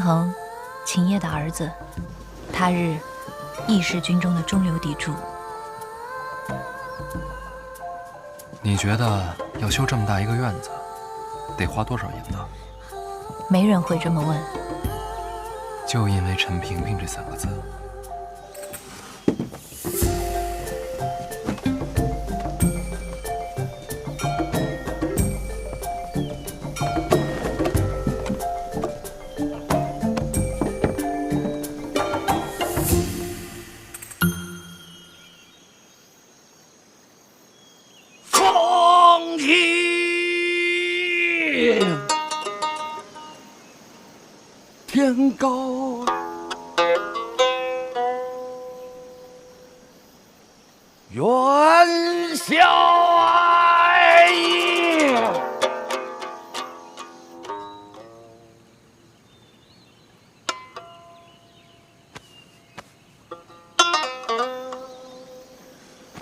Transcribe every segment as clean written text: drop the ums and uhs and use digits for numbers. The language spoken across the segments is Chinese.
衡，秦业的儿子，他日义士军中的中流砥柱。你觉得要修这么大一个院子，得花多少银子？没人会这么问。就因为陈萍萍这3个字。天高，元宵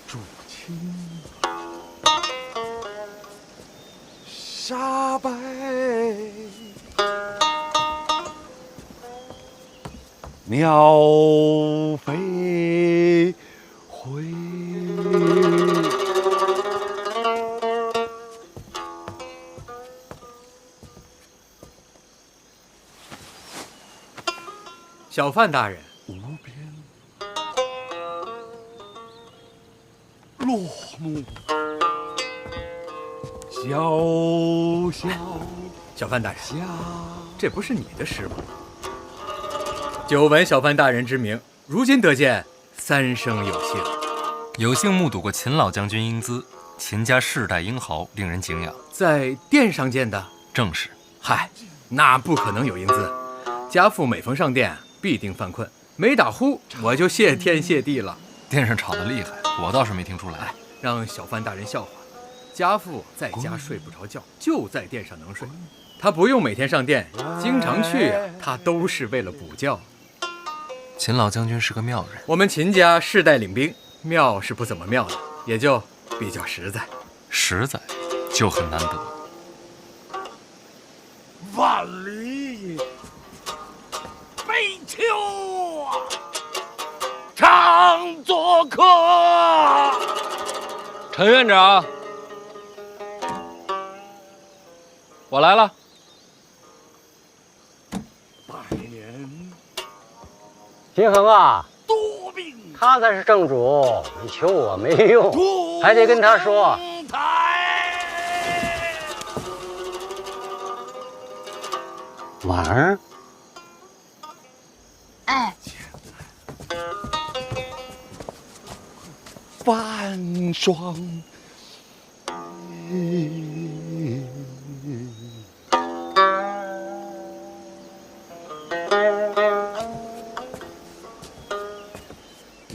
竹青沙白。鸟飞回，小范大人，无边落幕，萧萧小范大人，下。这不是你的诗吗？久闻小范大人之名，如今得见，三生有幸。有幸目睹过秦老将军英姿，秦家世代英豪，令人敬仰。在殿上见的？正是。嗨，那不可能有英姿。家父每逢上殿，必定犯困，没打呼，我就谢天谢地了。殿上吵得厉害，我倒是没听出来。让小范大人笑话。家父在家睡不着觉，就在殿上能睡。他不用每天上殿，经常去啊，他都是为了补觉。秦老将军是个妙人。我们秦家世代领兵，妙是不怎么妙的，也就比较实在。实在就很难得。万里悲秋啊，常作客。陈院长，我来了。百年平衡啊，多病，他才是正主，你求我没用，还得跟他说。婉儿，哎，半霜。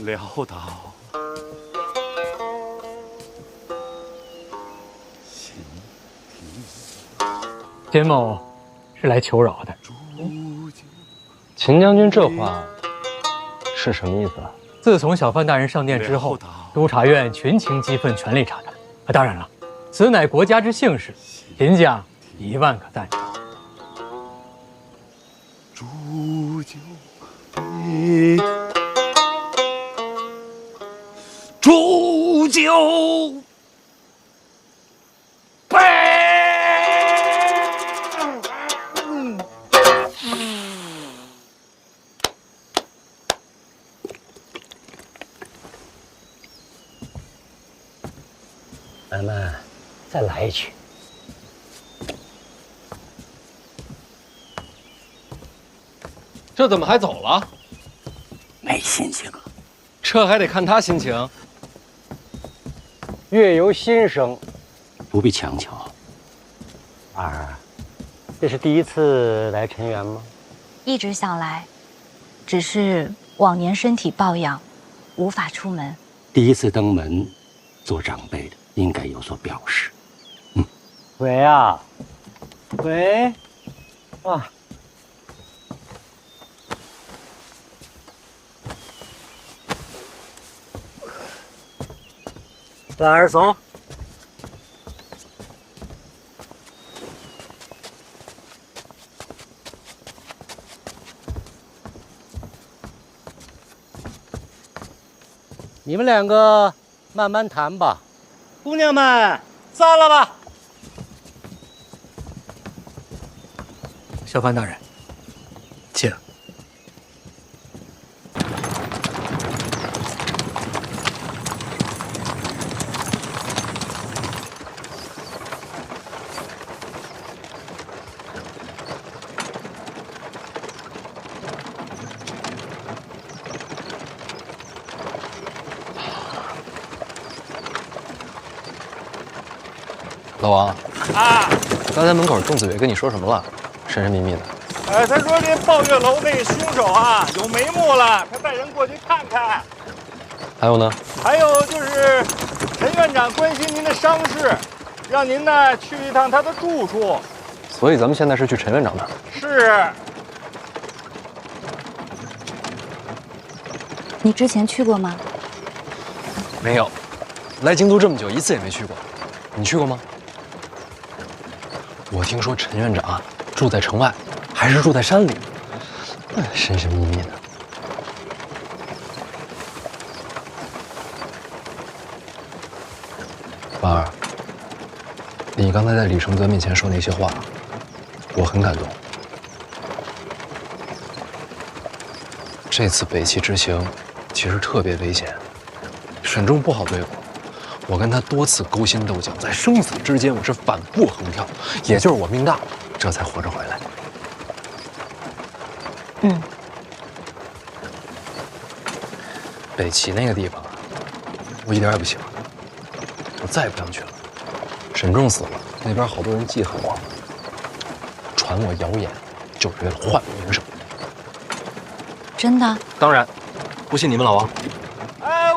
潦倒行田某是来求饶的。秦将军这话是什么意思啊？自从小范大人上殿之后，督察院群情激愤，全力查探。当然了，此乃国家之幸事，秦将10000可赞成。煮酒杯，煮酒杯。咱们再来一曲。这怎么还走了？没心情了。这还得看他心情。月由心生，不必强求。婉儿，这是第一次来陈园吗？一直想来，只是往年身体抱恙，无法出门。第一次登门，做长辈的应该有所表示。喂啊，喂，啊。婉儿走。你们两个慢慢谈吧。姑娘们，散了吧。小范大人，请。老王啊，刚才门口仲子伟跟你说什么了？神神秘秘的。他说这抱月楼那个凶手啊有眉目了，他带人过去看看。还有呢？还有就是陈院长关心您的伤势，让您呢去一趟他的住处。所以咱们现在是去陈院长那儿。是。你之前去过吗？没有，来京都这么久，一次也没去过。你去过吗？我听说陈院长啊住在城外，还是住在山里，神神秘秘的。婉儿，你刚才在李承泽面前说那些话，我很感动。这次北齐之行其实特别危险，沈仲不好对付。我跟他多次勾心斗角，在生死之间，我是反复横跳，也就是我命大，这才活着回来。嗯，北齐那个地方啊，我一点也不喜欢，我再也不想去了。沈仲死了，那边好多人记恨我，传我谣言，就是为了换我名声。真的？当然，不信你们老王。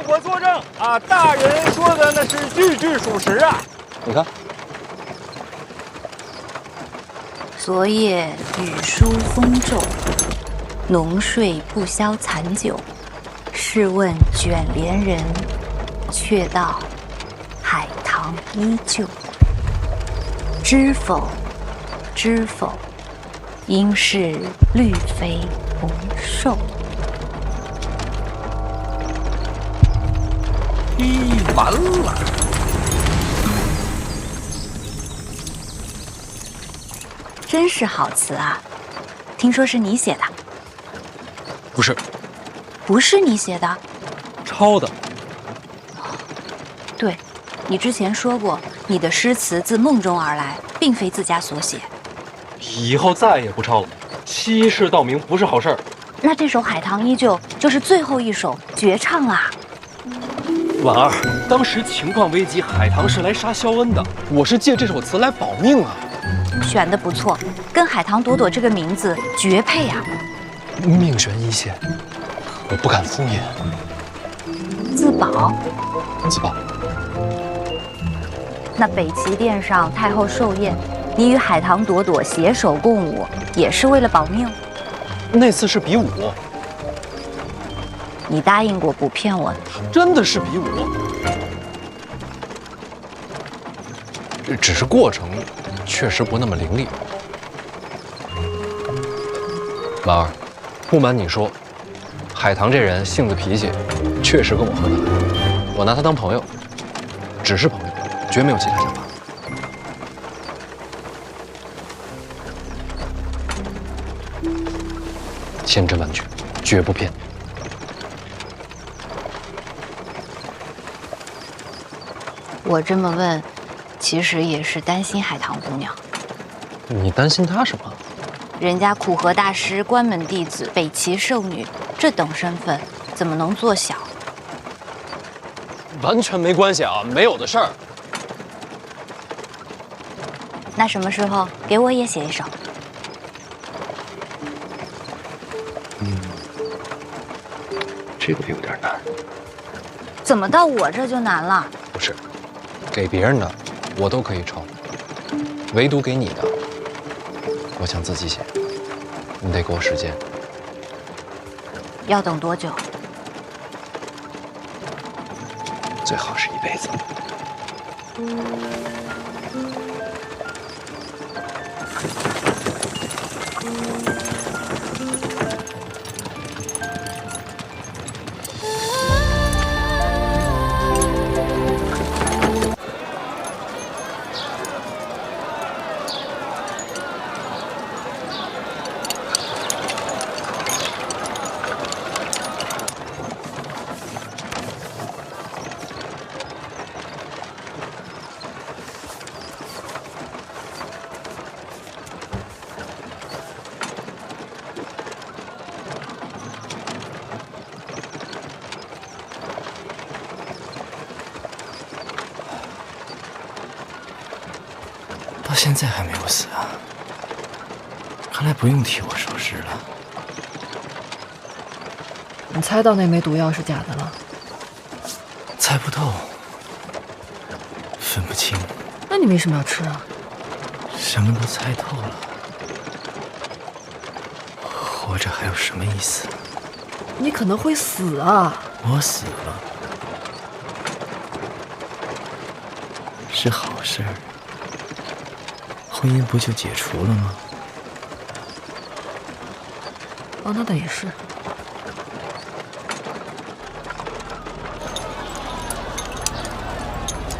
我作证啊，大人说的那是句句属实啊。你看，昨夜雨疏风骤，浓睡不消残酒。试问卷帘人，却道海棠依旧。知否，知否，应是绿肥红瘦。完了！真是好词啊！听说是你写的？不是，不是你写的？抄的。对，你之前说过，你的诗词自梦中而来，并非自家所写。以后再也不抄了，欺世盗名不是好事儿。那这首《海棠依旧》就是最后一首绝唱啊！婉儿，当时情况危急，海棠是来杀萧恩的，我是借这首词来保命啊。选的不错，跟海棠朵朵这个名字绝配啊！命悬一线，我不敢敷衍。自保？自保。那北齐殿上太后寿宴，你与海棠朵朵携手共舞，也是为了保命？那次是比武。你答应过不骗我的。真的是比武，只是过程确实不那么伶俐。婉儿，不瞒你说，海棠这人性子脾气确实跟我合得来，我拿他当朋友，只是朋友，绝没有其他想法。千真万确，绝不骗你。我这么问，其实也是担心海棠姑娘。你担心她什么？人家苦荷大师关门弟子，北齐寿女，这等身份怎么能做小？完全没关系啊，没有的事儿。那什么时候给我也写一首？这个有点难。怎么到我这就难了？不是，给别人的我都可以抄，唯独给你的，我想自己写。你得给我时间。要等多久？最好是一辈子。到现在还没有死啊！看来不用替我收尸了。你猜到那枚毒药是假的了？猜不透，分不清。那你为什么要吃啊？什么都猜透了，活着还有什么意思？你可能会死啊！我死了是好事儿，婚姻不就解除了吗？哦，那倒也是。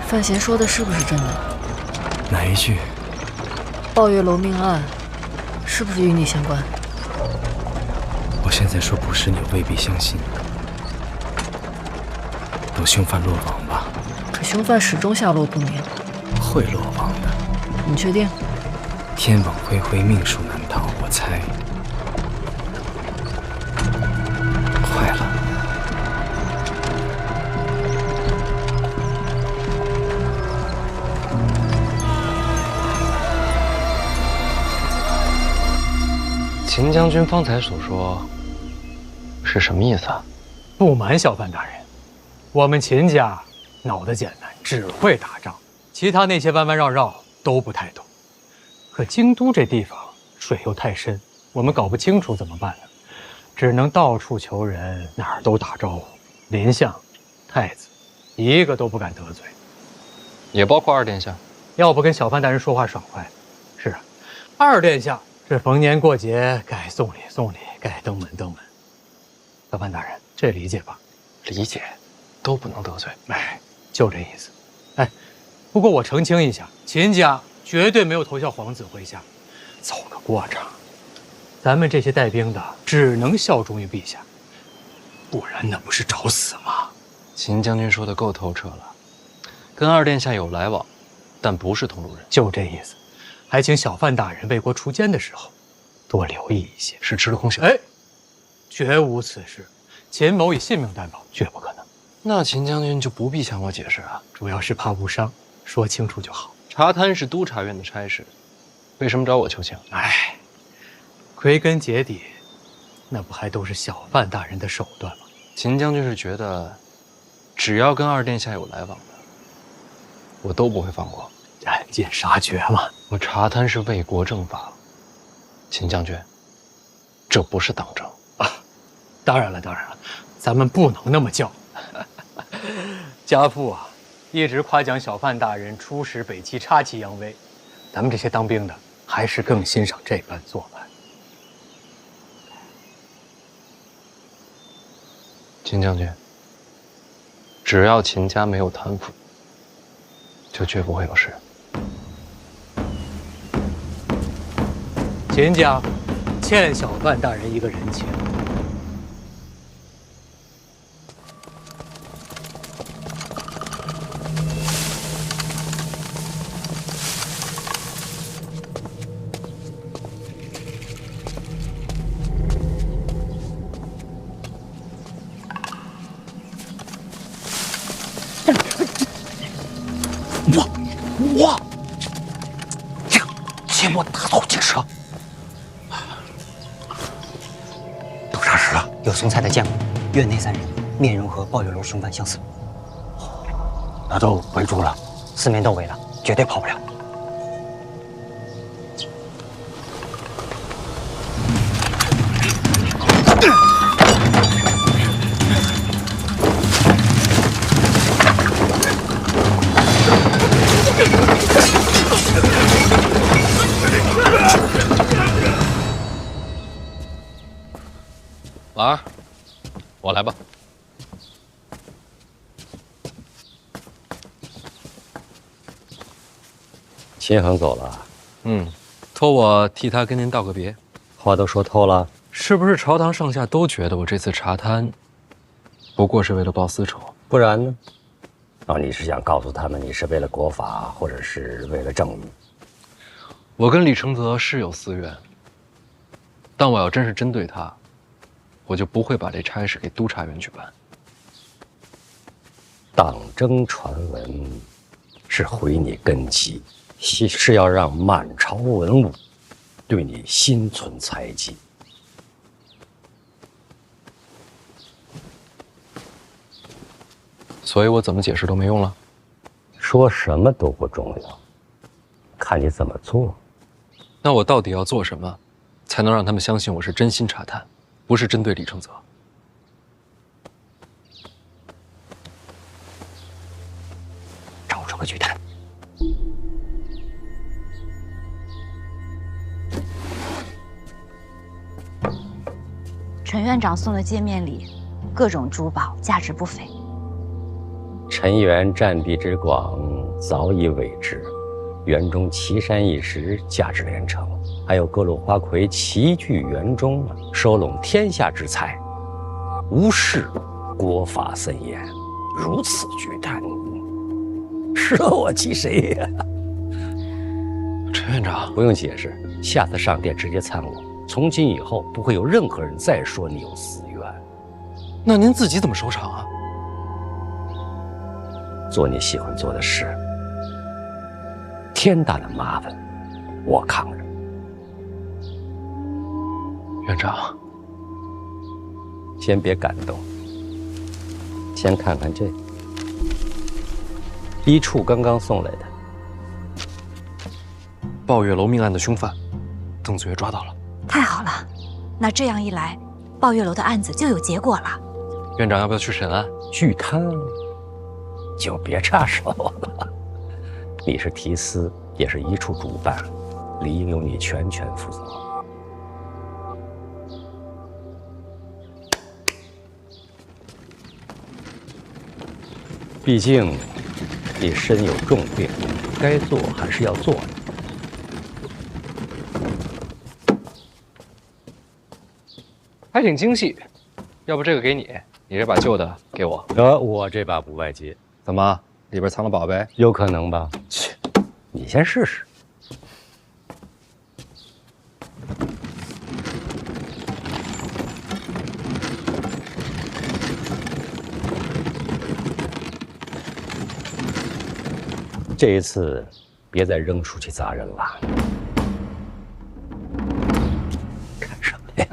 范闲说的是不是真的？哪一句？抱月楼命案是不是与你相关？我现在说不是，你未必相信。等凶犯落网吧。可凶犯始终下落不明。会落网的。你确定？天网恢恢，命数难逃，我猜。坏了。秦将军方才所说是什么意思啊？不瞒小范大人，我们秦家脑子简单，只会打仗，其他那些弯弯绕绕都不太懂。可京都这地方水又太深，我们搞不清楚怎么办呢？只能到处求人，哪儿都打招呼。林相、太子，一个都不敢得罪。也包括二殿下。要不跟小范大人说话爽快。是啊，二殿下这逢年过节该送礼送礼，该登门登门。小范大人，这理解吧？理解，都不能得罪。哎，就这意思。哎，不过我澄清一下，秦家绝对没有投效皇子麾下，走个过场。咱们这些带兵的只能效忠于陛下，不然那不是找死吗？秦将军说的够透彻了，跟二殿下有来往，但不是同路人。就这意思。还请小范大人为国除奸的时候，多留意一些。是吃了空饷？哎，绝无此事。秦某以性命担保，绝不可能。那秦将军就不必向我解释啊，主要是怕误伤，说清楚就好。茶摊是督察院的差事，为什么找我求情？哎，归根结底，那不还都是小范大人的手段吗？秦将军是觉得，只要跟二殿下有来往的，我都不会放过。赶尽杀绝嘛！我茶摊是为国正法，秦将军，这不是党争啊！当然了，当然了，咱们不能那么叫。家父啊，一直夸奖小范大人出使北齐，插旗扬威。咱们这些当兵的，还是更欣赏这般做派。秦将军，只要秦家没有贪腐，就绝不会有事。秦家欠小范大人一个人情。我，切莫打草惊蛇。都啥事了？有送菜的见过，院内3人，面容和抱月楼凶犯相似。那都围住了，4面都围了，绝对跑不了。老二，我来吧。秦恒走了，托我替他跟您道个别。话都说透了，是不是朝堂上下都觉得我这次茶摊，不过是为了报私仇？不然呢？哦，你是想告诉他们你是为了国法，或者是为了正义？我跟李承泽是有私怨，但我要真是针对他，我就不会把这差事给督察院去办。党争传闻是毁你根基，是要让满朝文武对你心存猜忌。所以我怎么解释都没用了。说什么都不重要，看你怎么做。那我到底要做什么，才能让他们相信我是真心查探，不是针对李承泽？找出个巨蛋。陈院长送的见面礼，各种珠宝，价值不菲。陈园占地之广，早已委之。园中奇山异石，价值连城，还有各路花魁齐聚园中，收拢天下之财。无事国法森严，如此巨贪，舍我其谁呀？陈院长，不用解释，下次上殿直接参我。从今以后，不会有任何人再说你有私怨。那您自己怎么收场啊？做你喜欢做的事，天大的麻烦，我扛着。院长，先别感动，先看看这一处刚刚送来的抱月楼命案的凶犯，邓子月抓到了。太好了，那这样一来，抱月楼的案子就有结果了。院长要不要去审案？巨贪就别插手了。你是提司，也是一处主办，理应由你全权负责。毕竟你身有重病，该做还是要做的。还挺精细，要不这个给你，你这把旧的给我。我这把不外接。怎么？里边藏了宝贝？有可能吧？切，你先试试。这一次，别再扔出去砸人了。看什么呀？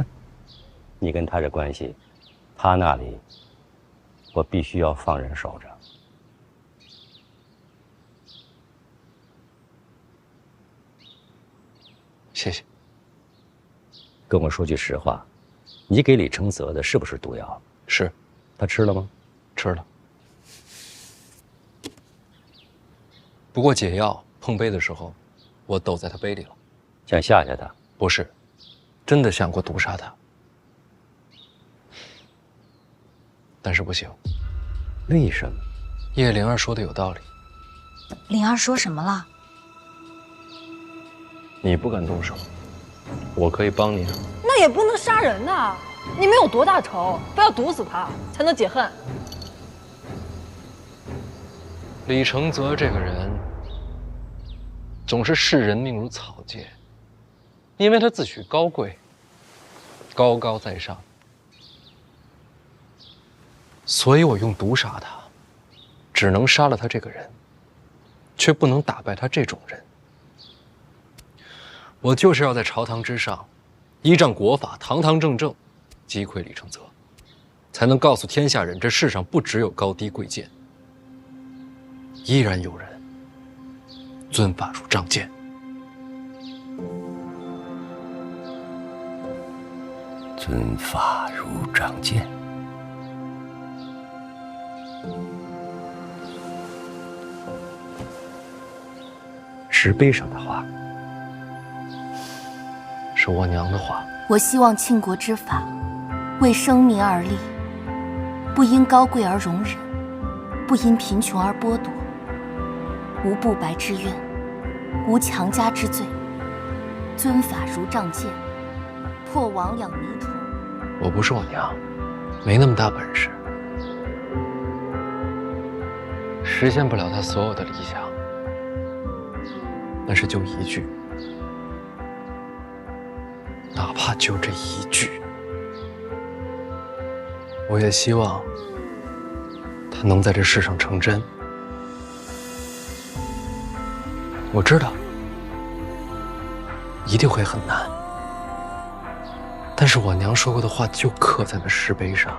你跟他这关系，他那里，我必须要放人守着。谢谢。跟我说句实话，你给李承泽的是不是毒药？是。他吃了吗？吃了。不过解药碰杯的时候，我抖在他杯里了。想吓吓他？不是，真的想过毒杀他，但是不行。为什么？叶灵儿说的有道理。灵儿说什么了？你不敢动手，我可以帮你。那也不能杀人呐！你们有多大仇，非要毒死他才能解恨？李承泽这个人，总是视人命如草芥，因为他自诩高贵，高高在上，所以我用毒杀他，只能杀了他这个人，却不能打败他这种人。我就是要在朝堂之上，依仗国法，堂堂正正击溃李承泽，才能告诉天下人，这世上不只有高低贵贱，依然有人尊法如仗剑。尊法如仗剑。石碑上的话，是我娘的话。我希望庆国之法，为生民而立，不因高贵而容忍，不因贫穷而剥夺，无不白之冤，无强加之罪，尊法如仗剑，破魍魉迷途。我不是我娘，没那么大本事，实现不了她所有的理想，但是就一句，哪怕就这一句，我也希望她能在这世上成真。我知道，一定会很难。但是我娘说过的话就刻在了石碑上。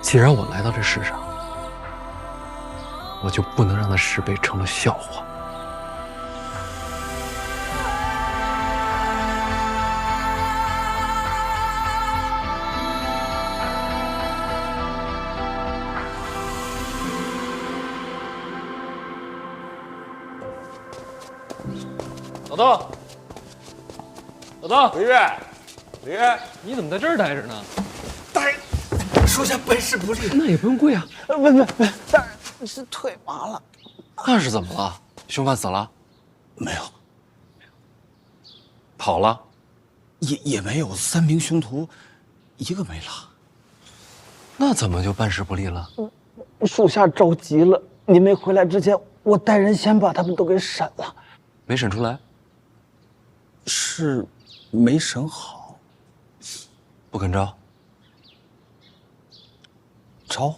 既然我来到这世上，我就不能让那石碑成了笑话。老豆，老豆，李月，李月，你怎么在这儿待着呢？大人，属下本事不利。那也不用跪啊。不，大人是腿麻了。那是怎么了？凶犯死了？没有，跑了？也没有，3名凶徒，一个没了。那怎么就办事不利了？属下着急了，您没回来之前，我带人先把他们都给审了。没审出来？是没审好。不肯招？招？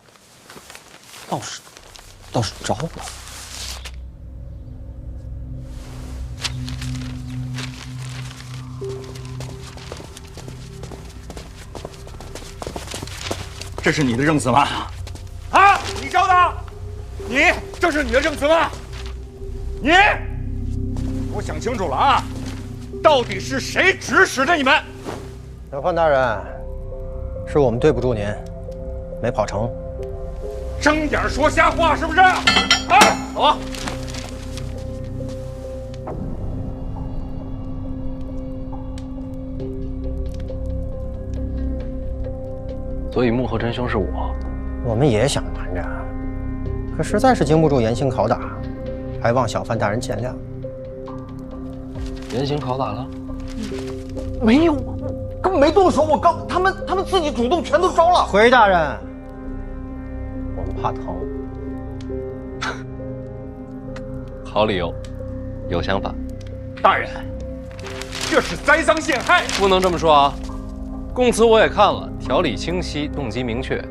倒是招了。这是你的证词吗？啊，你招的？你这是你的证词吗？你，给我想清楚了啊！到底是谁指使的你们？小范大人，是我们对不住您，没跑成。睁眼说瞎话是不是？啊，走啊！所以幕后真凶是我。我们也想瞒着，可实在是经不住严刑拷打，还望小范大人见谅。严刑拷打了？没有，根本没动手。他们自己主动全都招了。回大人，我们怕疼。好理由，有想法。大人，这是栽赃陷害，不能这么说啊！供词我也看了，条理清晰，动机明确。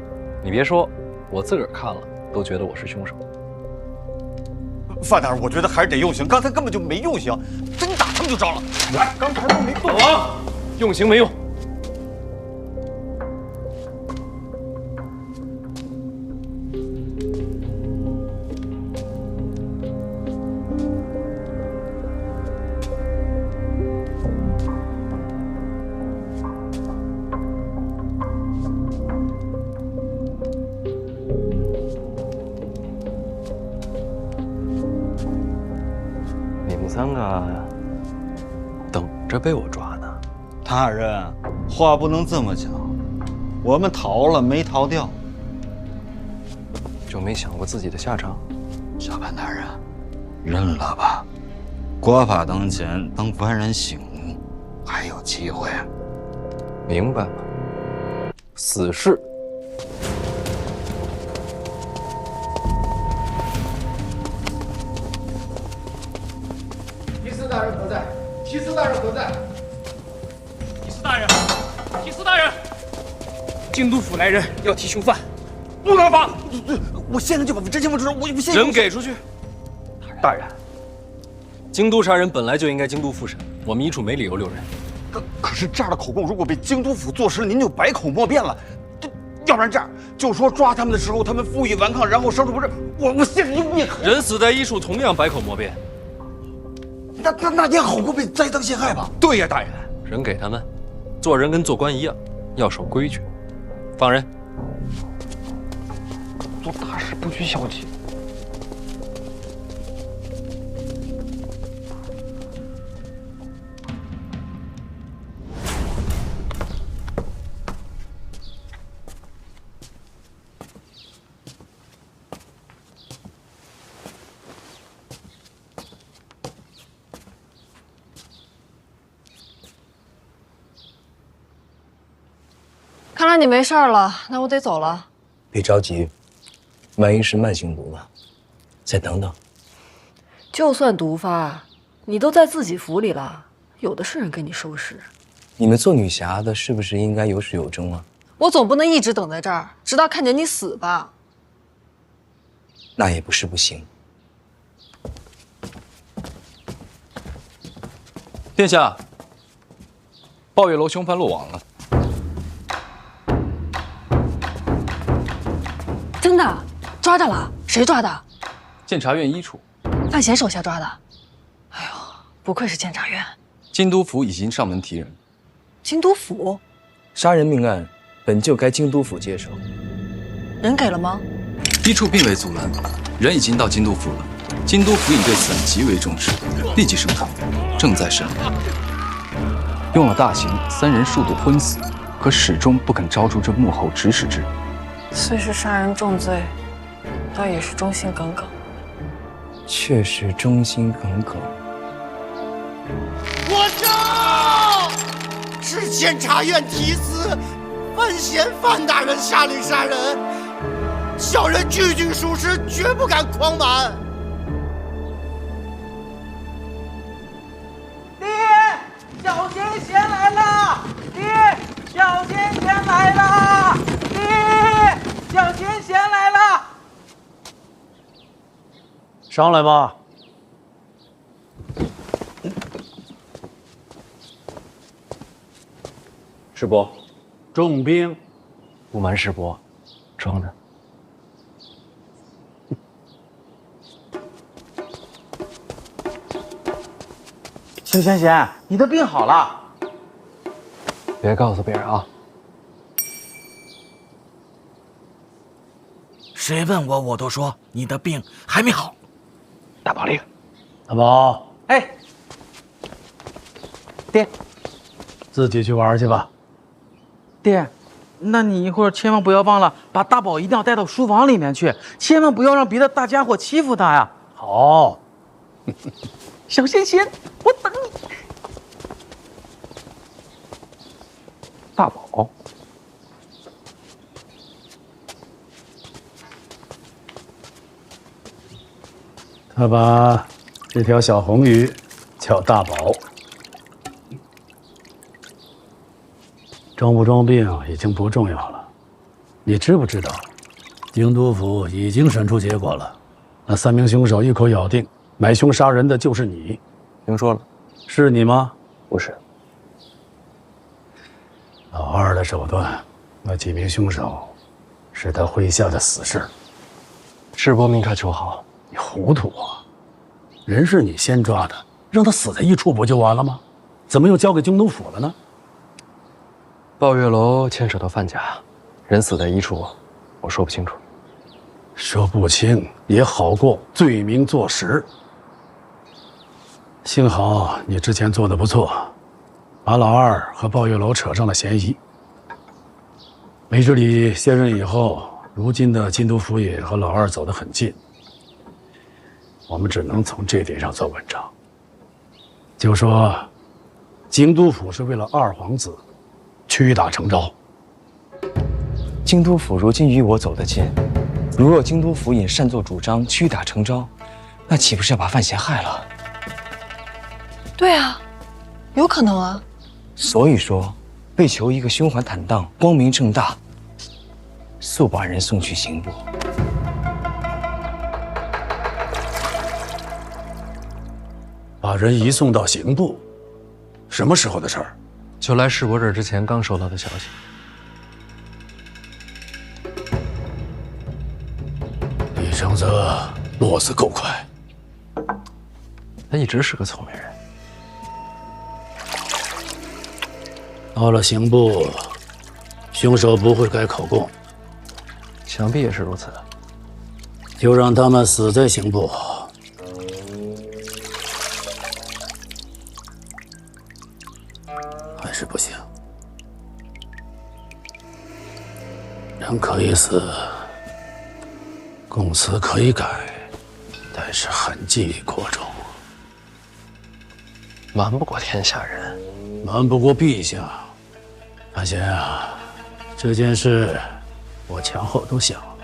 你别说，我自个儿看了都觉得我是凶手。范大人，我觉得还是得用刑，刚才根本就没用刑，真打他们就招了。来，刚才都没动。啊，用刑没用。3个等着被我抓呢。大人，话不能这么讲，我们逃了没逃掉，就没想过自己的下场。小范大人，认了吧，国法当前，等官人醒悟，还有机会。明白了，死士。提司大人何在？提司大人何在？提司大人，提司大人，京都府来人要提凶犯，不能放。我现在就把真情不知，我现在人给出去。大人，京都杀人本来就应该京都复审，我们一处没理由留人。可是这样的口供，如果被京都府坐实了，您就百口莫辩了。要不然这样，就说抓他们的时候，他们负隅顽抗，然后伤处不治。我现在就灭口。人死在一处，同样百口莫辩。那也好过被栽赃陷害吧？对呀，大人。人给他们，做人跟做官一样，要守规矩。放人。做大事不拘小节。看来你没事了，那我得走了。别着急，万一是慢性毒呢？再等等。就算毒发，你都在自己府里了，有的是人给你收拾。你们做女侠的，是不是应该有始有终啊？我总不能一直等在这儿，直到看见你死吧？那也不是不行。殿下，抱月楼凶犯落网了。真的？抓着了？谁抓的？监察院一处。范闲手下抓的。哎呦，不愧是监察院。京都府已经上门提人。京都府？杀人命案本就该京都府接手。人给了吗？一处并未阻拦，人已经到京都府了。京都府尹对此案极为重视，立即升堂，正在审理。用了大刑，3人数度昏死，可始终不肯招出这幕后指使之人。虽是杀人重罪，倒也是忠心耿耿。确实忠心耿耿。我诏，是监察院提司范闲范大人下令杀人，小人句句属实，绝不敢诓瞒。爹，小贤贤来了！爹，小贤贤来了！爹，小贤贤来了！上来吧。师伯，重兵。不瞒师伯，装的。小贤贤，你的病好了。别告诉别人啊。谁问我，我都说你的病还没好。大宝令，大宝，哎，爹，自己去玩去吧。爹，那你一会儿千万不要忘了把大宝一定要带到书房里面去，千万不要让别的大家伙欺负他呀。好。小贤贤，我等你。大宝，他把这条小红鱼叫大宝。装不装病已经不重要了，你知不知道，京都府已经审出结果了，那3名凶手一口咬定买凶杀人的就是你。听说了。是你吗？不是。老二的手段，那几名凶手是他麾下的死士。师伯明察秋毫。你糊涂啊！人是你先抓的，让他死在一处不就完了吗？怎么又交给京都府了呢？抱月楼牵扯到范家，人死在一处，我说不清楚。说不清也好过罪名坐实。幸好你之前做的不错，把老二和抱月楼扯上了嫌疑。梅之礼卸任以后，如今的京都府尹和老二走得很近，我们只能从这点上做文章。就说京都府是为了二皇子屈打成招。京都府如今与我走得近，如若京都府尹擅作主张，屈打成招，那岂不是要把范闲害了？对啊，有可能啊。所以说，为求一个胸怀坦荡、光明正大，速把人送去刑部。把人移送到刑部，什么时候的事儿？就来世伯这儿之前刚收到的消息。李承泽落子够快，他一直是个聪明人。到了刑部，凶手不会改口供，想必也是如此。就让他们死在刑部。还是不行，人可以死，供词可以改，但是痕迹过重，瞒不过天下人，瞒不过陛下。范闲啊，这件事我前后都想了，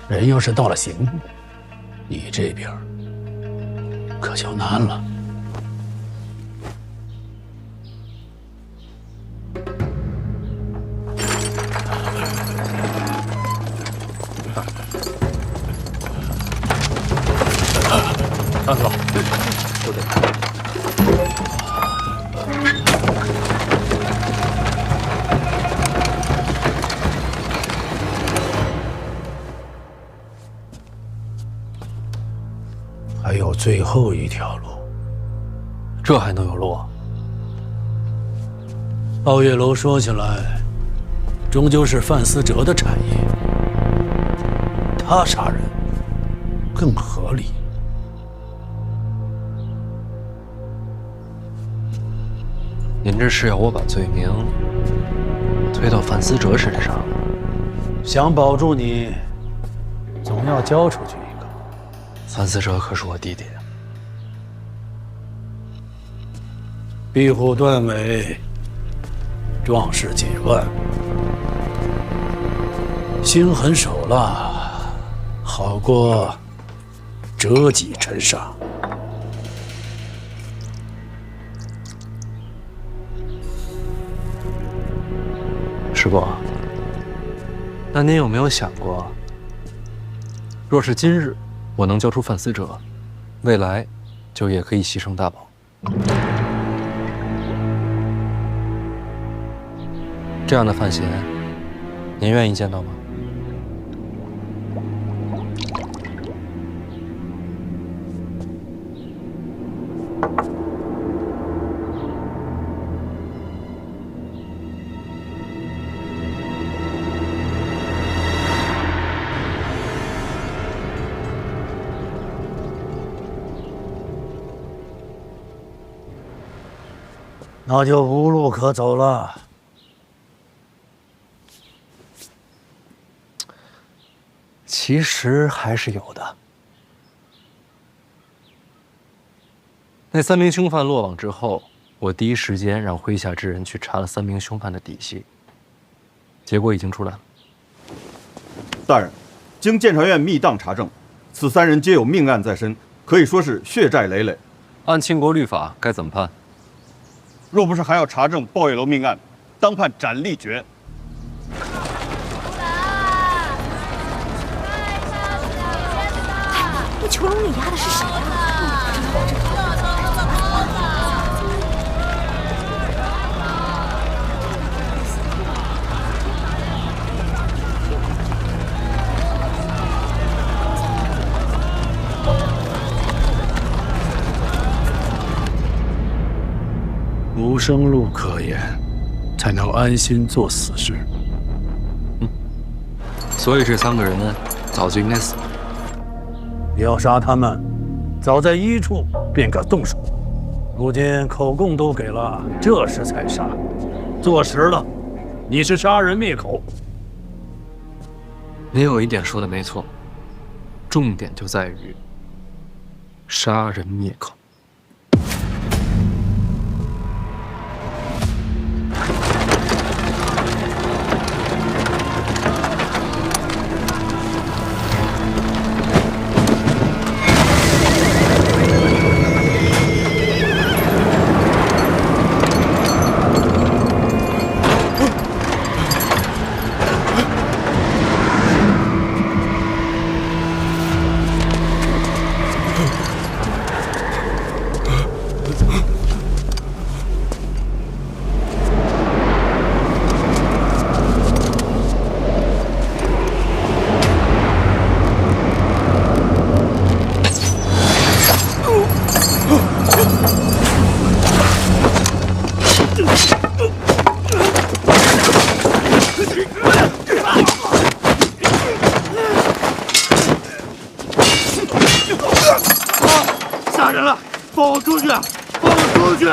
人要是到了刑部，你这边可就难了。上去吧，就这。还有最后一条路。这还能有路？皓月楼说起来，终究是范思哲的产业，他杀人更合理。您这是要我把罪名推到范思哲身上？想保住你，总要交出去一个。范思哲可是我弟弟。壁虎断尾，壮士几万，心狠手辣，好过折戟沉沙。师伯，那您有没有想过，若是今日我能交出范思哲，未来就也可以牺牲大宝。这样的范闲，您愿意见到吗？那就无路可走了。其实还是有的。那3名凶犯落网之后，我第一时间让麾下之人去查了3名凶犯的底细，结果已经出来了。大人，经监察院密档查证，此3人皆有命案在身，可以说是血债累累。按秦国律法，该怎么判？若不是还要查证鲍月楼命案，当判斩立决。那囚笼里压的是谁啊？无生路可言，才能安心做死事。所以这3个人早就应该死了。要杀他们，早在1处便该动手。如今口供都给了，这时才杀，坐实了你是杀人灭口。您有一点说的没错，重点就在于杀人灭口。杀人了！放我出去！放我出去！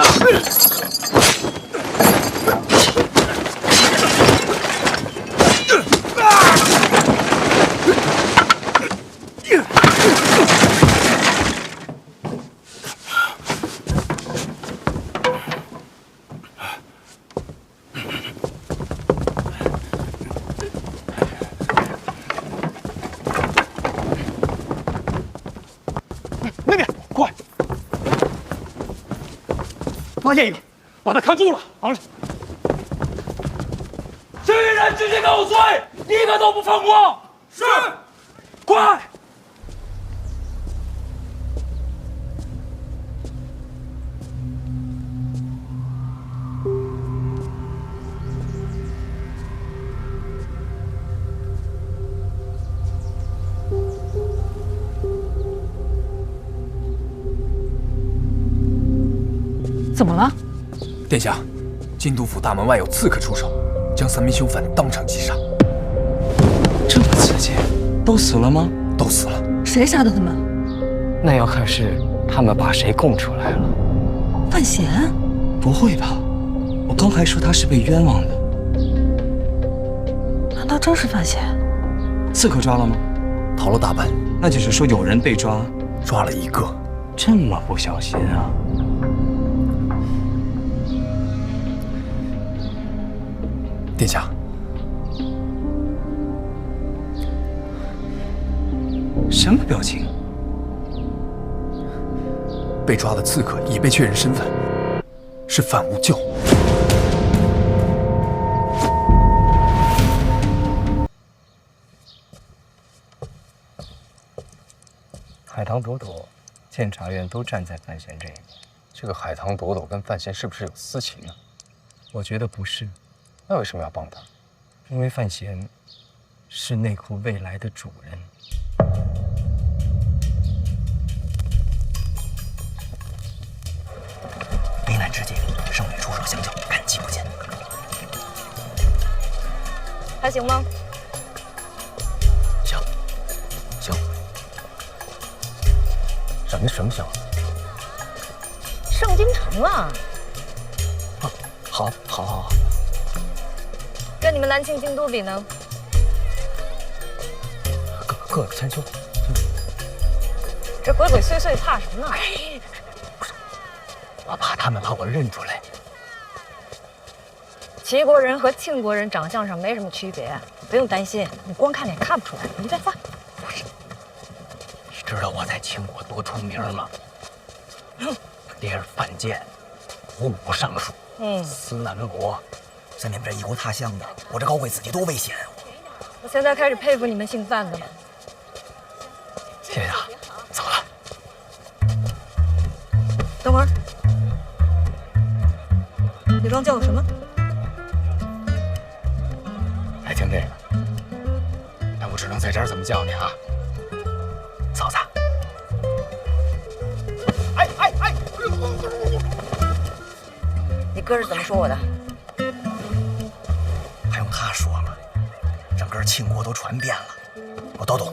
那边，快！发现一个，把他看住了，扛着。这些人直接给我追，一个都不放过！是，快！怎么了？殿下，京都府大门外有刺客出手，将3名凶犯当场击杀。这么刺激，都死了吗？都死了。谁杀的他们？那要看是他们把谁供出来了。范闲？不会吧？我刚还说他是被冤枉的。难道真是范闲？刺客抓了吗？逃了大半。那就是说有人被抓，抓了1个。这么不小心啊！殿下，什么表情？被抓的刺客已被确认身份，是范无咎。海棠朵朵、监察院都站在范闲这一边。这个海棠朵朵跟范闲是不是有私情啊？我觉得不是。那为什么要帮他？因为范闲是内库未来的主人。危难之际，圣女出手相救，感激不尽。还行吗？行，行。什么行？上京城了。好。跟你们南庆、京都比呢？各有千秋。这鬼鬼祟祟怕什么呢？我怕他们把我认出来。齐国人和庆国人长相上没什么区别，不用担心，你光看脸看不出来。你别发。你知道我在秦国多出名吗？爹是范建，五武尚书，司南国，像你们这异国他乡的，我这高贵子弟多危险！我现在开始佩服你们姓范的了。谢谢啊，走了。等会儿，你刚叫我什么？爱听这个，但我只能在这儿这么叫你啊，嫂子。你哥是怎么说我的？还用他说吗？整个庆国都传遍了，我都懂。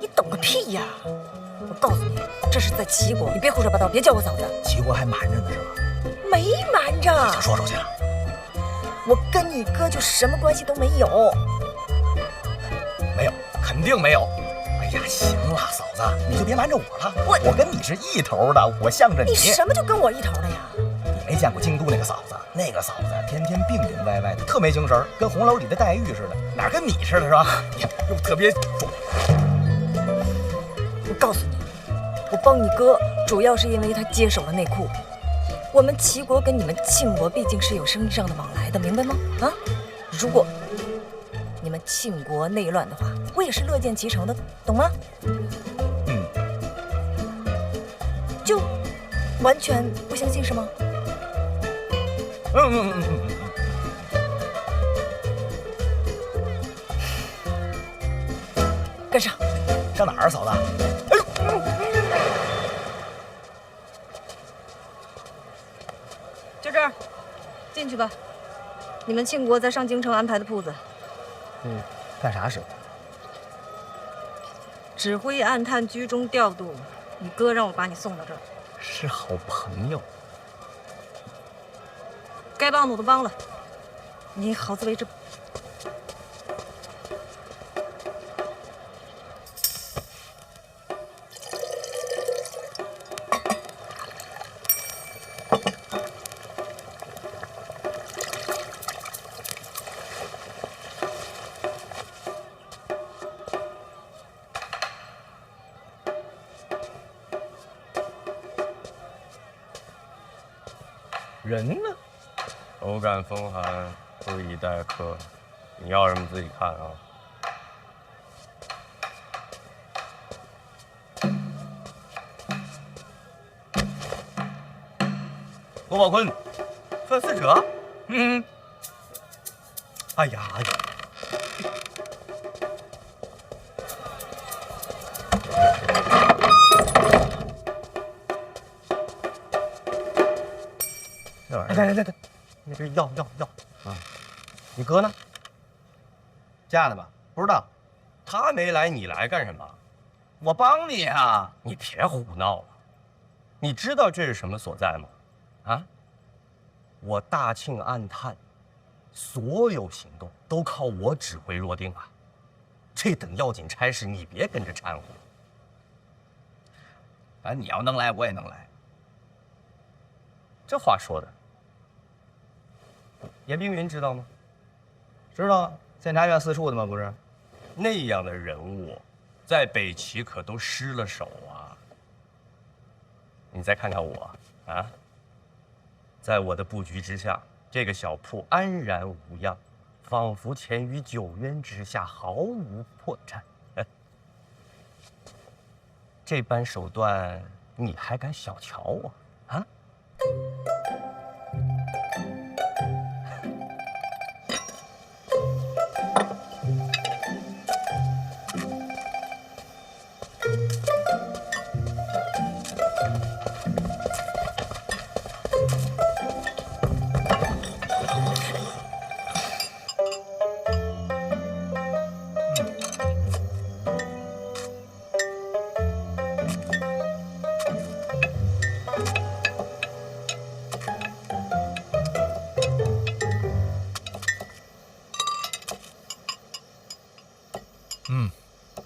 你懂个屁呀！我告诉你，这是在齐国，你别胡说八道，别叫我嫂子。齐国还瞒着呢是吧？没瞒着。已经说出去了。我跟你哥就什么关系都没有。没有，肯定没有。哎呀，行了，嫂子，你就别瞒着我了。我跟你是一头的，我向着你。你什么就跟我一头的呀？你没见过京都那个嫂子？那个嫂子天天病病歪歪的，特没精神，跟红楼里的黛玉似的，哪跟你似的，是吧？又特别重。我告诉你，我帮你哥主要是因为他接手了内库。我们齐国跟你们庆国毕竟是有生意上的往来的，明白吗？啊，如果你们庆国内乱的话，我也是乐见其成的，懂吗？就完全不相信是吗？跟上。上哪儿，嫂子？就这儿，进去吧。你们庆国在上京城安排的铺子。干啥使？指挥暗探居中调度。你哥让我把你送到这儿。是好朋友。该帮的我都帮了，你好自为之。人呢？口感风寒，不宜待客。你要什么自己看啊。罗宝坤，范思哲，哎呀，对，那边要啊！你哥呢？嫁的吧？不知道。他没来，你来干什么？我帮你啊！你别胡闹了。你知道这是什么所在吗？啊！我大庆暗探，所有行动都靠我指挥若定啊！这等要紧差事，你别跟着掺和。反正你要能来，我也能来。这话说的，严冰云知道吗？知道啊，监察院四处的吗？不是，那样的人物，在北齐可都失了手啊。你再看看我啊，在我的布局之下，这个小铺安然无恙，仿佛潜于九渊之下，毫无破绽。这般手段，你还敢小瞧我啊？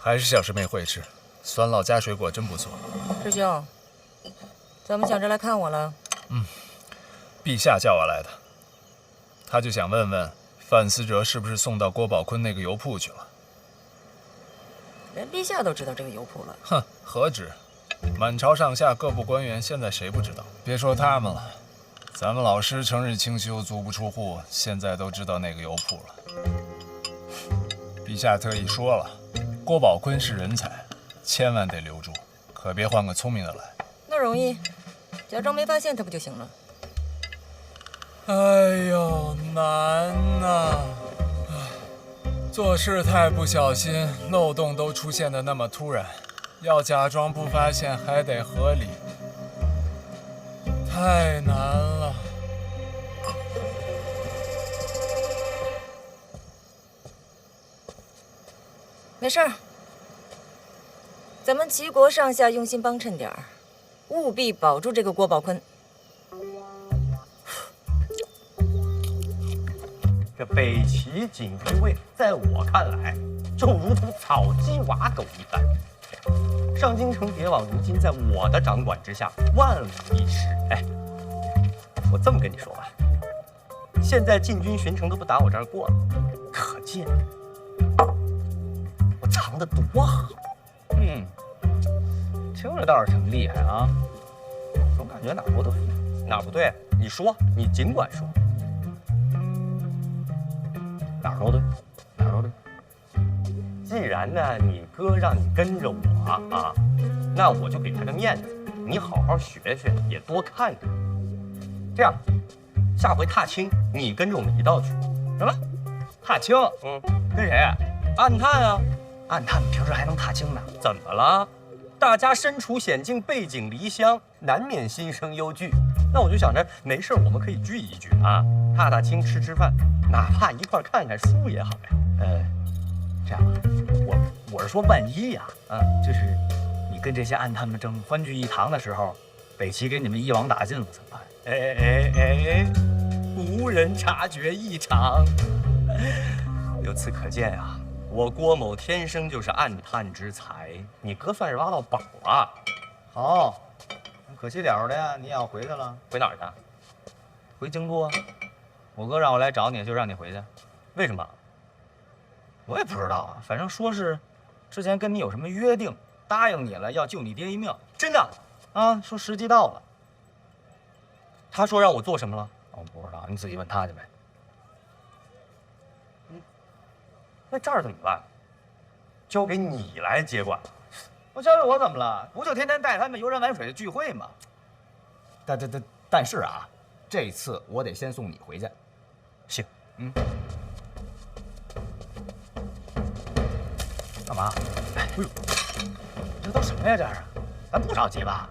还是小师妹会吃，酸辣加水果真不错。师兄，怎么想着来看我了？陛下叫我来的，他就想问问范思哲是不是送到郭宝坤那个油铺去了。连陛下都知道这个油铺了？哼，何止，满朝上下各部官员，现在谁不知道？别说他们了，咱们老师成日清修，足不出户，现在都知道那个油铺了。陛下特意说了。郭宝坤是人才，千万得留住，可别换个聪明的来。那容易，假装没发现他不就行了？哎呦，难呐！做事太不小心，漏洞都出现的那么突然，要假装不发现还得合理，太难了。没事儿，咱们齐国上下用心帮衬点儿，务必保住这个郭宝坤。这北齐锦衣卫，在我看来，就如同草鸡瓦狗一般。上京城谍网如今在我的掌管之下，万无一失。哎，我这么跟你说吧，现在禁军巡城都不打我这儿过了，可见藏得多好。听着倒是挺厉害啊，总感觉哪儿不对。哪儿不对？你说，你尽管说。哪儿都对，哪儿都对。既然呢，你哥让你跟着我啊，那我就给他个面子，你好好学学，也多看看。这样，下回踏青你跟着我们一道去。什么？踏青？跟谁？暗探啊。暗探平时还能踏青呢？怎么了？大家身处险境，背井离乡，难免心生忧惧。那我就想着，没事我们可以聚一聚啊，踏踏青，吃吃饭，哪怕一块看看书也好呀。这样吧，我是说，万一呀，就是你跟这些暗探们正欢聚一堂的时候，北齐给你们一网打尽了怎么办？无人察觉异常。由此可见啊，我郭某天生就是暗探之才，你哥算是挖到宝了。好，可惜了的呀，你也要回去了。回哪儿去？回京都啊。我哥让我来找你，就让你回去。为什么？我也不知道啊，反正说是之前跟你有什么约定，答应你了要救你爹一命。真的？啊，说时机到了。他说让我做什么了？我不知道，你自己问他去呗。那这儿怎么办？交给你来接管。我交给我怎么了？不就天天带他们游山玩水的聚会吗？但是啊，这次我得先送你回去。行。干嘛？哎呦，这都什么呀？这是，咱不着急吧？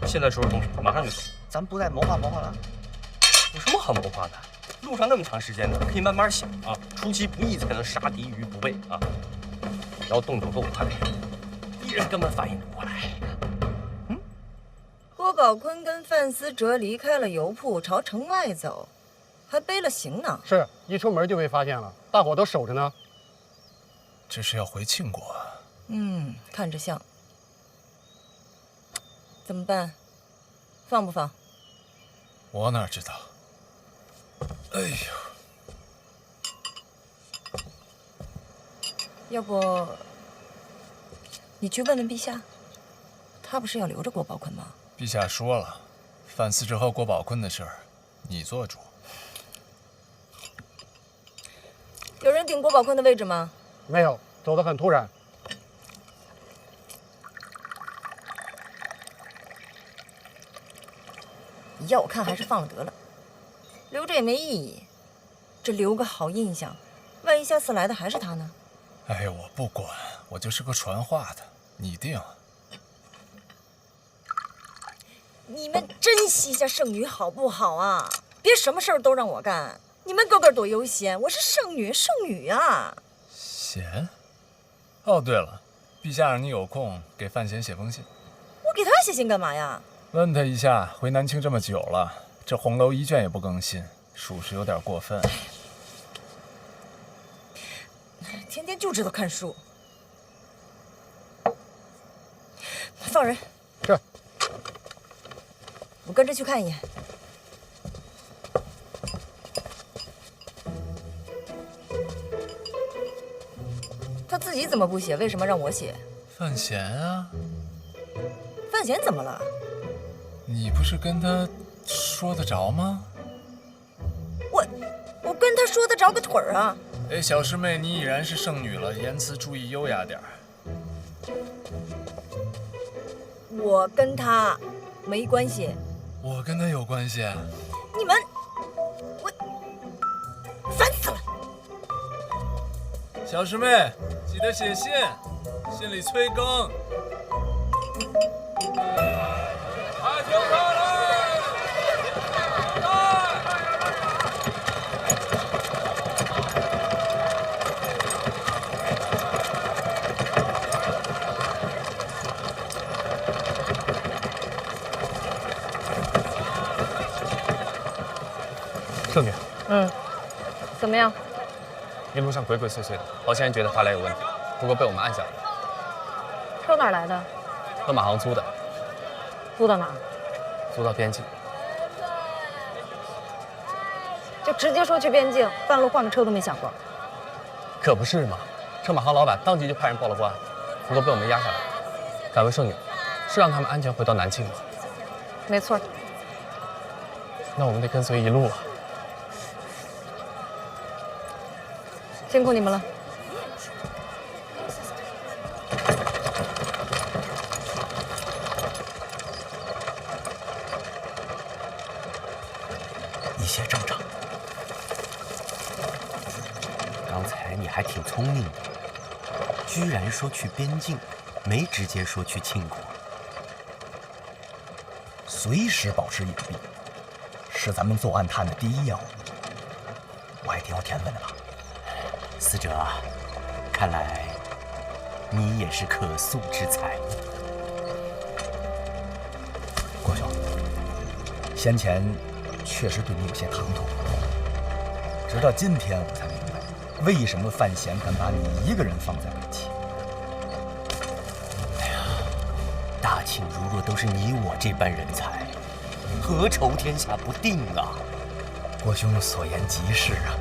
现在收拾东西，马上就走。咱不再谋划了？有什么好谋划的？路上那么长时间呢，可以慢慢想啊。出其不意才能杀敌于不备啊。要动作够快，敌人根本反应不过来。郭宝坤跟范思哲离开了油铺，朝城外走，还背了行囊。是，一出门就被发现了，大伙都守着呢。这是要回庆国？看着像。怎么办？放不放？我哪知道？哎呦！要不你去问问陛下，他不是要留着郭宝坤吗？陛下说了，范思哲和郭宝坤的事儿，你做主。有人顶郭宝坤的位置吗？没有，走得很突然。要我看还是放了得了，留着也没意义。这留个好印象，万一下次来的还是他呢？哎呀，我不管，我就是个传话的，你定。你们珍惜一下圣女好不好啊？别什么事儿都让我干，你们个个多悠闲，我是圣女啊！贤？哦，对了，陛下让你有空给范闲写封信。我给他写信干嘛呀？问他一下，回南清这么久了，这红楼一卷也不更新，属实有点过分。天天就知道看书。放人。是。我跟着去看一眼。他自己怎么不写？为什么让我写？范闲啊。范闲怎么了？你不是跟他说得着吗？我跟他说得着个腿儿啊！哎，小师妹，你已然是圣女了，言辞注意优雅点儿。我跟他没关系。我跟他有关系。你们，我烦死了！小师妹，记得写信，信里催更。圣女，怎么样？一路上鬼鬼祟祟的，好像人觉得发来有问题，不过被我们按下了。车哪来的？和马航租的。租到哪儿？租到边境。就直接说去边境，半路换个车都没想过。可不是嘛，车马航老板当即就派人报了官，不过被我们压下来。敢问圣女，是让他们安全回到南庆吗？没错。那我们得跟随一路啊。辛苦你们了。一切正常。刚才你还挺聪明的，居然说去边境，没直接说去庆国。随时保持隐蔽，是咱们作案探的第一要务。我还挺有天分的吧？思哲，看来你也是可塑之才。郭兄，先前确实对你有些唐突，直到今天我才明白，为什么范闲敢把你一个人放在北齐。哎呀，大庆如若都是你我这般人才，何愁天下不定啊？郭兄所言极是啊。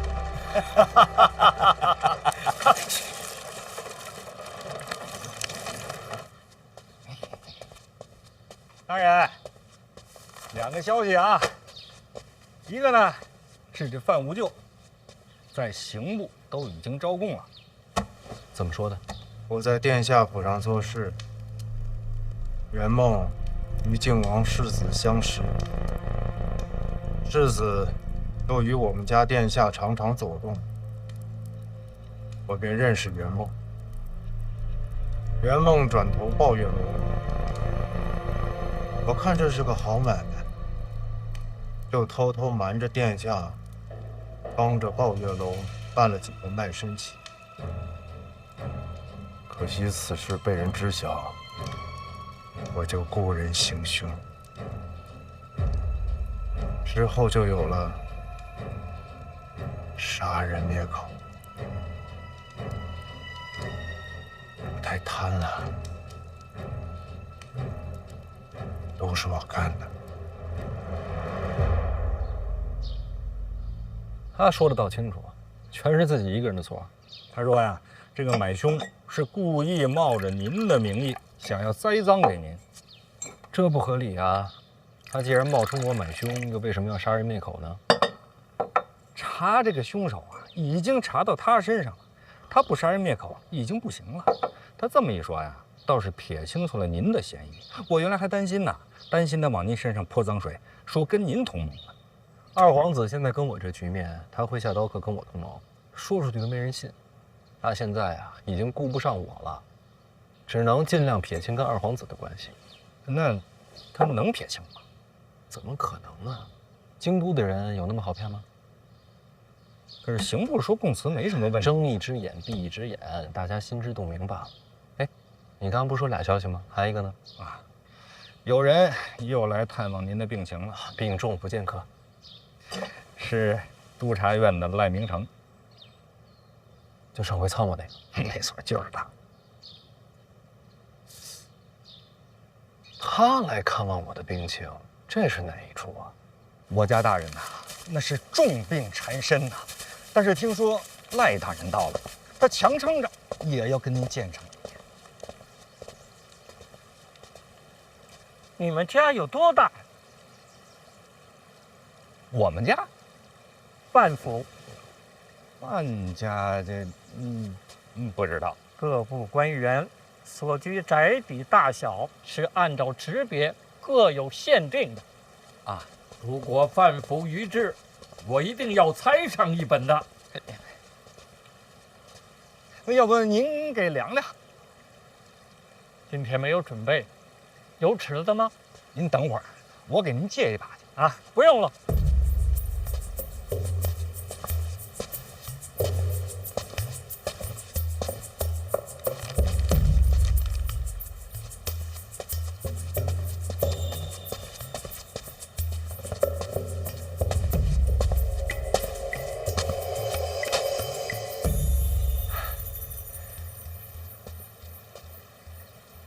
大人，两个消息啊，一个呢是这范无咎在刑部都已经招供了。怎么说的？我在殿下府上做事，圆梦与靖王世子相识，世子又与我们家殿下常常走动，我便认识圆梦。圆梦转头抱怨我，我看这是个好买卖，就偷偷瞒着殿下，帮着抱月楼办了几个卖身契。可惜此事被人知晓，我就雇人行凶。之后就有了杀人灭口。我太贪了，都是我干的。他说的倒清楚，全是自己一个人的错。他说呀，这个买凶是故意冒着您的名义，想要栽赃给您。这不合理啊！他既然冒充我买凶，又为什么要杀人灭口呢？查这个凶手啊，已经查到他身上了，他不杀人灭口已经不行了。他这么一说呀，倒是撇清楚了您的嫌疑。我原来还担心呢，担心他往您身上泼脏水，说跟您同盟呢。二皇子现在跟我这局面，他会下刀客跟我同盟，说出去都没人信。他现在啊，已经顾不上我了，只能尽量撇清跟二皇子的关系。那他能撇清吗？怎么可能呢？京都的人有那么好骗吗？可是刑部说供词没什么问题。睁一只眼闭一只眼，大家心知肚明罢了。哎，你刚刚不是说俩消息吗？还一个呢？啊，有人又来探望您的病情了，病重不见客。是督察院的赖明成，就上回操我那个。没错，就是他。他来看望我的病情，这是哪一处啊？我家大人呐，那是重病缠身呐。但是听说赖大人到了，他强撑着也要跟您见上一面。你们家有多大？我们家，范府。范家这，不知道。各部官员所居宅邸大小是按照职别各有限定的。啊，如果范府逾制，我一定要裁上一本的。那要不您给量量？今天没有准备，有尺子吗？您等会儿，我给您借一把去。啊，不用了。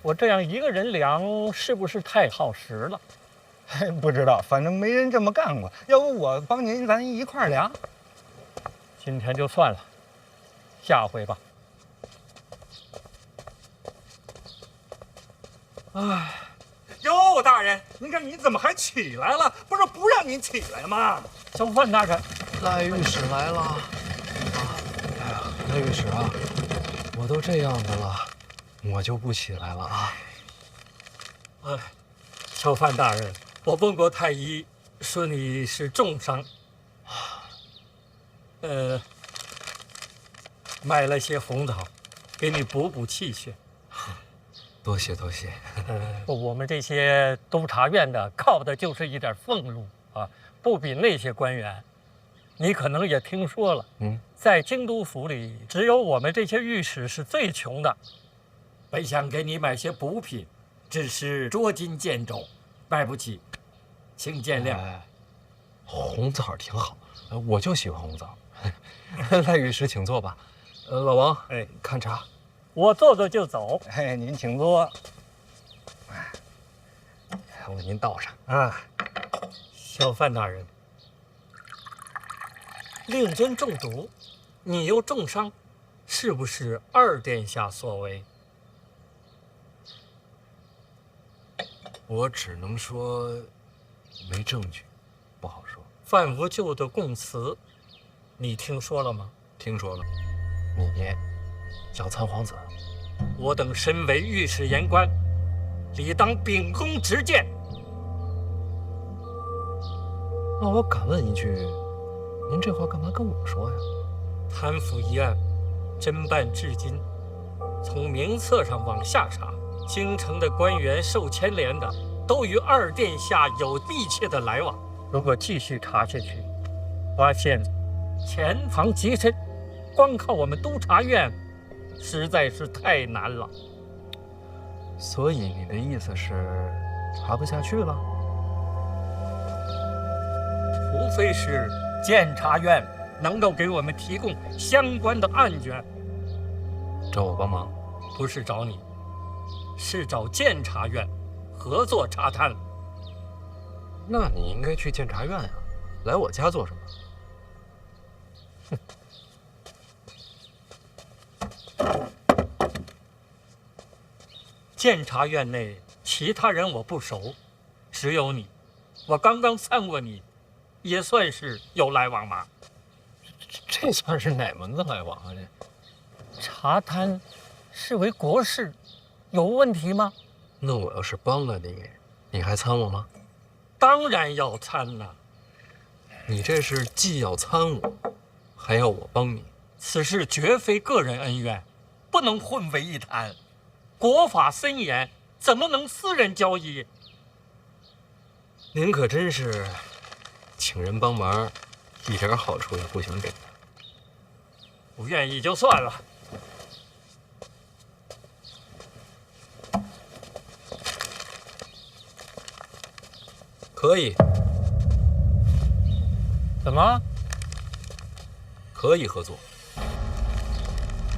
我这样一个人量，是不是太耗时了？不知道，反正没人这么干过。要不我帮您，咱一块儿量。今天就算了，下回吧。哎，哟，大人，您看你怎么还起来了？不是不让您起来吗？小范大人，赖御史来了。哎呀，赖御史啊，我都这样的了。我就不起来了啊！哎，小范大人，我问过太医，说你是重伤，买了些红枣，给你补补气血。多谢多谢。我们这些督察院的靠的就是一点俸禄啊，不比那些官员。你可能也听说了，在京都府里，只有我们这些御史是最穷的。本想给你买些补品，只是捉襟见肘，买不起，请见谅。红枣挺好，我就喜欢红枣。赖御史，请坐吧。老王，看茶。我坐坐就走。您请坐。我给您倒上啊。小范大人，令尊中毒，你又重伤，是不是二殿下所为？我只能说没证据，不好说。范无咎的供词，你听说了吗？听说了。你要参皇子？我等身为御史言官，理当秉公执谏。那我敢问一句，您这话干嘛跟我说呀？贪腐一案侦办至今，从名册上往下查，京城的官员受牵连的，都与二殿下有密切的来往。如果继续查下去，发现前房极深，光靠我们督察院实在是太难了。所以你的意思是查不下去了？除非是监察院能够给我们提供相关的案卷。找我帮忙？不是找你，是找监察院合作查探。那你应该去监察院呀，来我家做什么？监察院内其他人我不熟，只有你，我刚刚参过你，也算是有来往吧。这算是哪门子来往啊？这查贪视为国事，有问题吗？那我要是帮了你，你还参我吗？当然要参了。你这是既要参我，还要我帮你。此事绝非个人恩怨，不能混为一谈。国法森严，怎么能私人交易？您可真是请人帮忙，一点好处也不想给。不愿意就算了。可以。怎么？可以合作。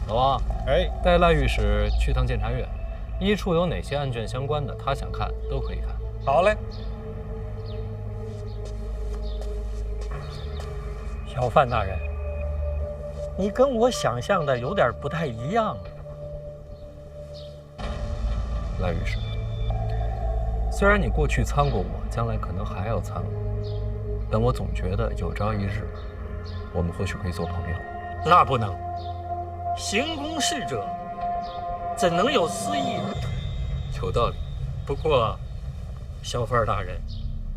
老王，哎，带赖御史去趟监察院，一处有哪些案卷相关的，他想看都可以看。好嘞。小范大人，你跟我想象的有点不太一样。赖御史，虽然你过去参过我，将来可能还要参我，但我总觉得有朝一日，我们或许可以做朋友。那不能，行公事者怎能有私意？有道理。不过，小范大人，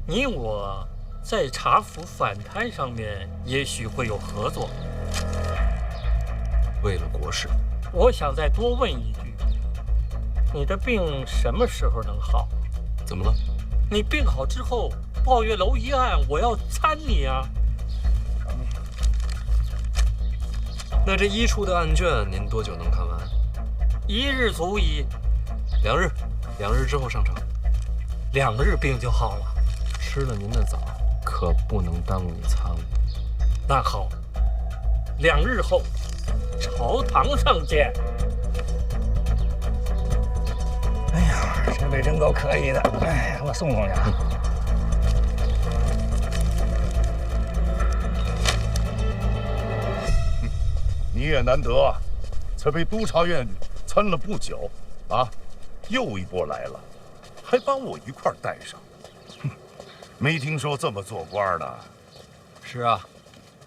你我在查府反贪上面也许会有合作。为了国事，我想再多问一句，你的病什么时候能好？怎么了？你病好之后，抱月楼一案，我要参你啊。那这一处的案卷，您多久能看完？1日足矣。2日，2日之后上场。2日病就好了。吃了您的枣，可不能耽误你参悟。那好，2日后朝堂上见。哎呀，这位真够可以的。哎，我送送去。你也难得啊，才被督察院参了不久啊，又一波来了，还把我一块带上。没听说这么做官的。是啊，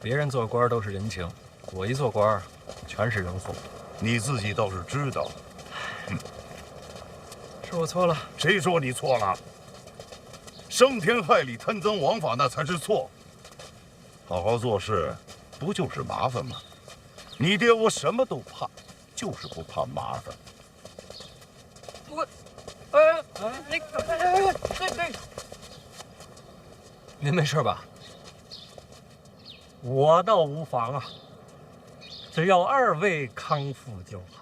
别人做官都是人情，我一做官全是人祸。你自己倒是知道。是我错了。谁说你错了？伤天害理、贪赃枉法那才是错。好好做事，不就是麻烦吗？你爹我什么都怕，就是不怕麻烦。我，那个，您没事吧？我倒无妨啊，只要2位康复就好。